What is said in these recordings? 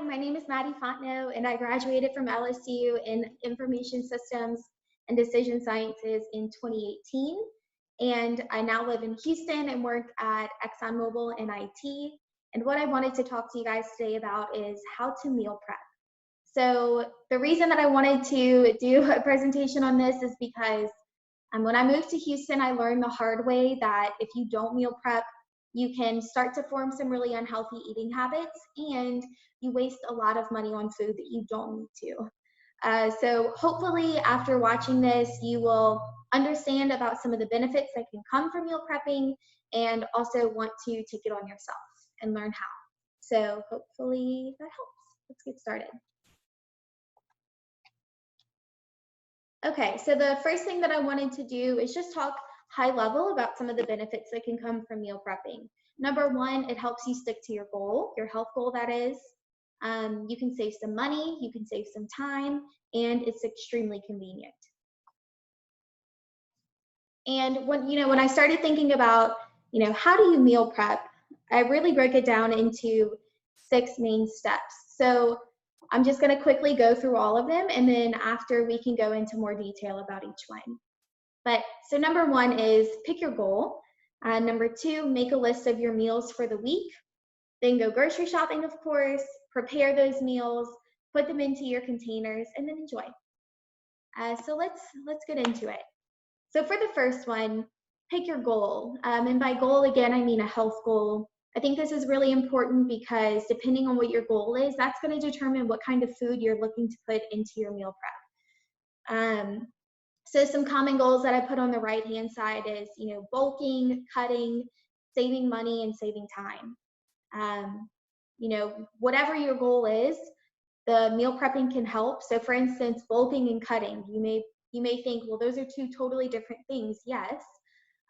Hi, my name is Maddie Fontenot, and I graduated from LSU in Information Systems and Decision Sciences in 2018. And I now live in Houston and work at ExxonMobil in IT. And what I wanted to talk to you guys today about is how to meal prep. So the reason that I wanted to do a presentation on this is because when I moved to Houston, I learned the hard way that if you don't meal prep, you can start to form some really unhealthy eating habits, and you waste a lot of money on food that you don't need to. So hopefully after watching this, you will understand about some of the benefits that can come from meal prepping and also want to take it on yourself and learn how. So hopefully that helps. Let's get started. Okay, so the first thing that I wanted to do is just talk high level about some of the benefits that can come from meal prepping. Number one, it helps you stick to your goal, your health goal that is. You can save some money, you can save some time, and it's extremely convenient. And when I started thinking about, how do you meal prep, I really broke it down into 6 main steps. So I'm just going to quickly go through all of them, and then after we can go into more detail about each one. But so number one is pick your goal. Number two, make a list of your meals for the week. Then go grocery shopping, of course, prepare those meals, put them into your containers, and then enjoy. So let's get into it. So for the first one, pick your goal. And by goal, again, I mean a health goal. I think this is really important because depending on what your goal is, that's going to determine what kind of food you're looking to put into your meal prep. So some common goals that I put on the right-hand side is, bulking, cutting, saving money, and saving time. Whatever your goal is, the meal prepping can help. So for instance, bulking and cutting, you may think, well, those are two totally different things. Yes.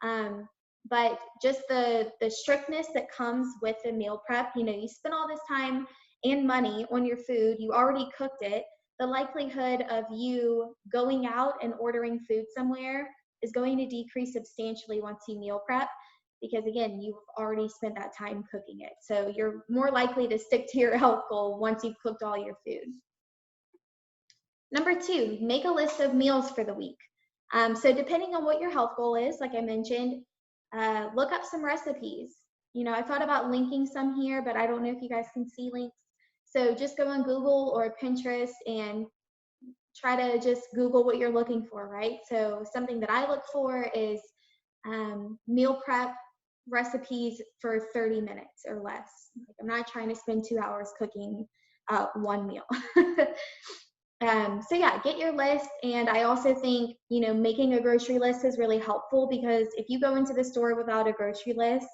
But just the strictness that comes with the meal prep, you spend all this time and money on your food, you already cooked it. The likelihood of you going out and ordering food somewhere is going to decrease substantially once you meal prep, because again, you've already spent that time cooking it. So you're more likely to stick to your health goal once you've cooked all your food. Number two, make a list of meals for the week. So depending on what your health goal is, like I mentioned, look up some recipes. I thought about linking some here, but I don't know if you guys can see links. So just go on Google or Pinterest and try to just Google what you're looking for, right? So something that I look for is meal prep recipes for 30 minutes or less. I'm not trying to spend 2 hours cooking one meal. So yeah, get your list. And I also think, making a grocery list is really helpful, because if you go into the store without a grocery list,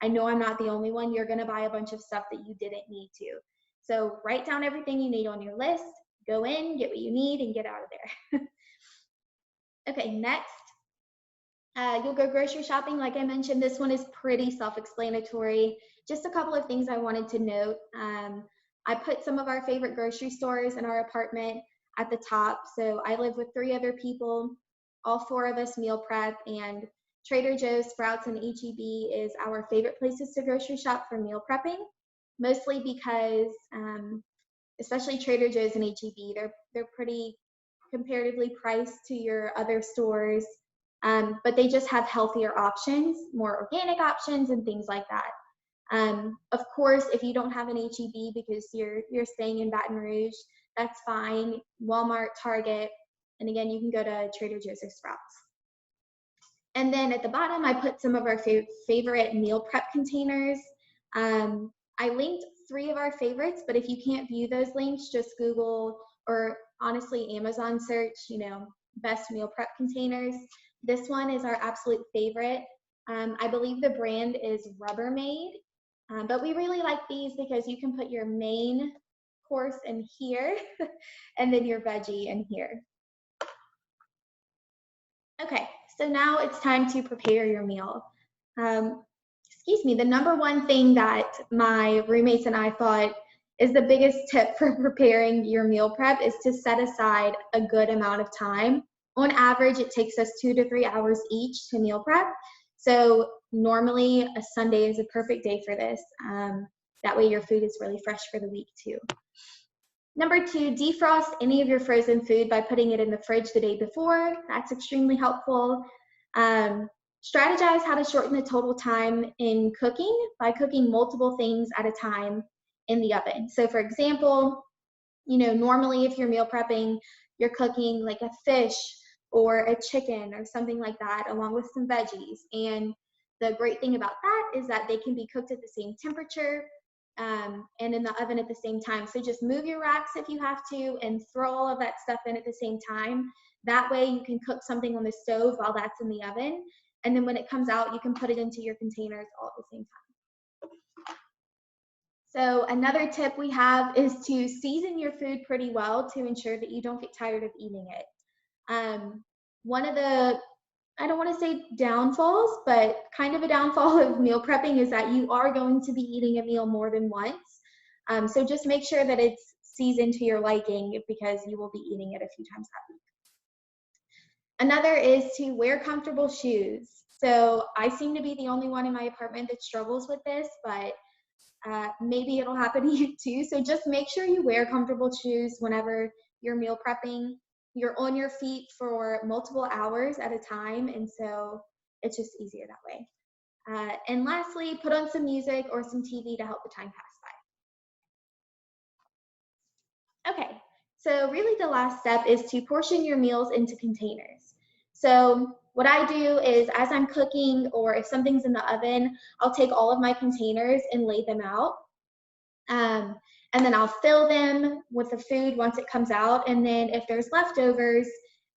I know I'm not the only one, you're going to buy a bunch of stuff that you didn't need to. So write down everything you need on your list, go in, get what you need, and get out of there. Okay, next, you'll go grocery shopping. Like I mentioned, this one is pretty self-explanatory. Just a couple of things I wanted to note. I put some of our favorite grocery stores in our apartment at the top. So I live with 3 other people, all 4 of us meal prep, and Trader Joe's, Sprouts, and H-E-B is our favorite places to grocery shop for meal prepping, mostly because, especially Trader Joe's and H-E-B, they're pretty comparatively priced to your other stores, but they just have healthier options, more organic options, and things like that. Of course, if you don't have an H-E-B because you're staying in Baton Rouge, that's fine. Walmart, Target, and again, you can go to Trader Joe's or Sprouts. And then at the bottom, I put some of our favorite meal prep containers. I linked 3 of our favorites, but if you can't view those links, just Google or honestly Amazon search, best meal prep containers. This one is our absolute favorite. I believe the brand is Rubbermaid, but we really like these because you can put your main course in here and then your veggie in here. Okay, so now it's time to prepare your meal. The number one thing that my roommates and I thought is the biggest tip for preparing your meal prep is to set aside a good amount of time. On average, it takes us 2 to 3 hours each to meal prep. So normally a Sunday is a perfect day for this. That way your food is really fresh for the week too. Number 2, defrost any of your frozen food by putting it in the fridge the day before. That's extremely helpful. Strategize how to shorten the total time in cooking by cooking multiple things at a time in the oven. So for example, normally if you're meal prepping, you're cooking like a fish or a chicken or something like that along with some veggies. And the great thing about that is that they can be cooked at the same temperature and in the oven at the same time. So just move your racks if you have to and throw all of that stuff in at the same time. That way you can cook something on the stove while that's in the oven. And then when it comes out, you can put it into your containers all at the same time. So another tip we have is to season your food pretty well to ensure that you don't get tired of eating it. One of the, I don't want to say downfalls, but kind of a downfall of meal prepping is that you are going to be eating a meal more than once. So just make sure that it's seasoned to your liking because you will be eating it a few times that week. Another is to wear comfortable shoes. So I seem to be the only one in my apartment that struggles with this, but maybe it'll happen to you too. So just make sure you wear comfortable shoes whenever you're meal prepping. You're on your feet for multiple hours at a time, and so it's just easier that way. And lastly, put on some music or some TV to help the time pass by. Okay, so really the last step is to portion your meals into containers. So what I do is as I'm cooking or if something's in the oven, I'll take all of my containers and lay them out. And then I'll fill them with the food once it comes out. And then if there's leftovers,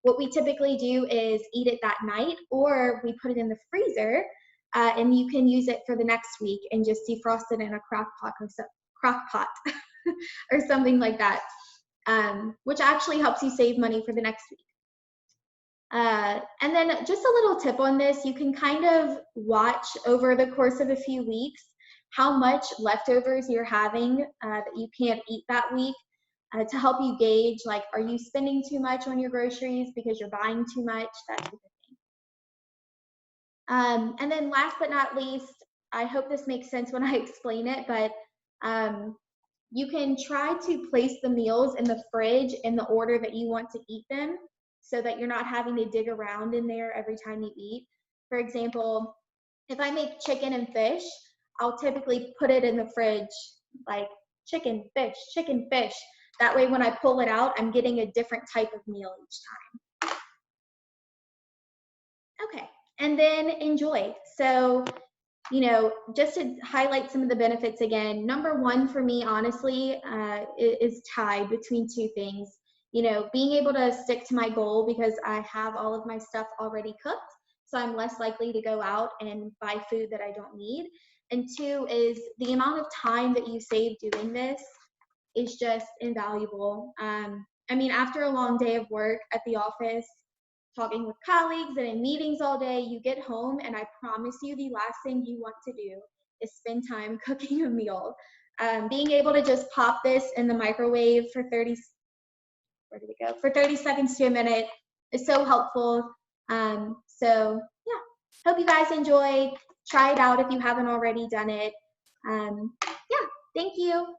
what we typically do is eat it that night, or we put it in the freezer and you can use it for the next week and just defrost it in a crock pot or something like that, which actually helps you save money for the next week. And then just a little tip on this, you can kind of watch over the course of a few weeks how much leftovers you're having that you can't eat that week to help you gauge, like, are you spending too much on your groceries because you're buying too much, that type of thing. And then last but not least, I hope this makes sense when I explain it, but you can try to place the meals in the fridge in the order that you want to eat them so that you're not having to dig around in there every time you eat. For example, if I make chicken and fish, I'll typically put it in the fridge like chicken, fish, chicken, fish. That way when I pull it out, I'm getting a different type of meal each time. Okay, and then enjoy. So, just to highlight some of the benefits again, number 1 for me, honestly, is tied between 2 things. Being able to stick to my goal because I have all of my stuff already cooked, so I'm less likely to go out and buy food that I don't need. And 2 is the amount of time that you save doing this is just invaluable. I mean, after a long day of work at the office, talking with colleagues and in meetings all day, you get home and I promise you the last thing you want to do is spend time cooking a meal. Being able to just pop this in the microwave for 30 seconds to a minute is so helpful. So yeah, hope you guys enjoy. Try it out if you haven't already done it. Yeah, thank you.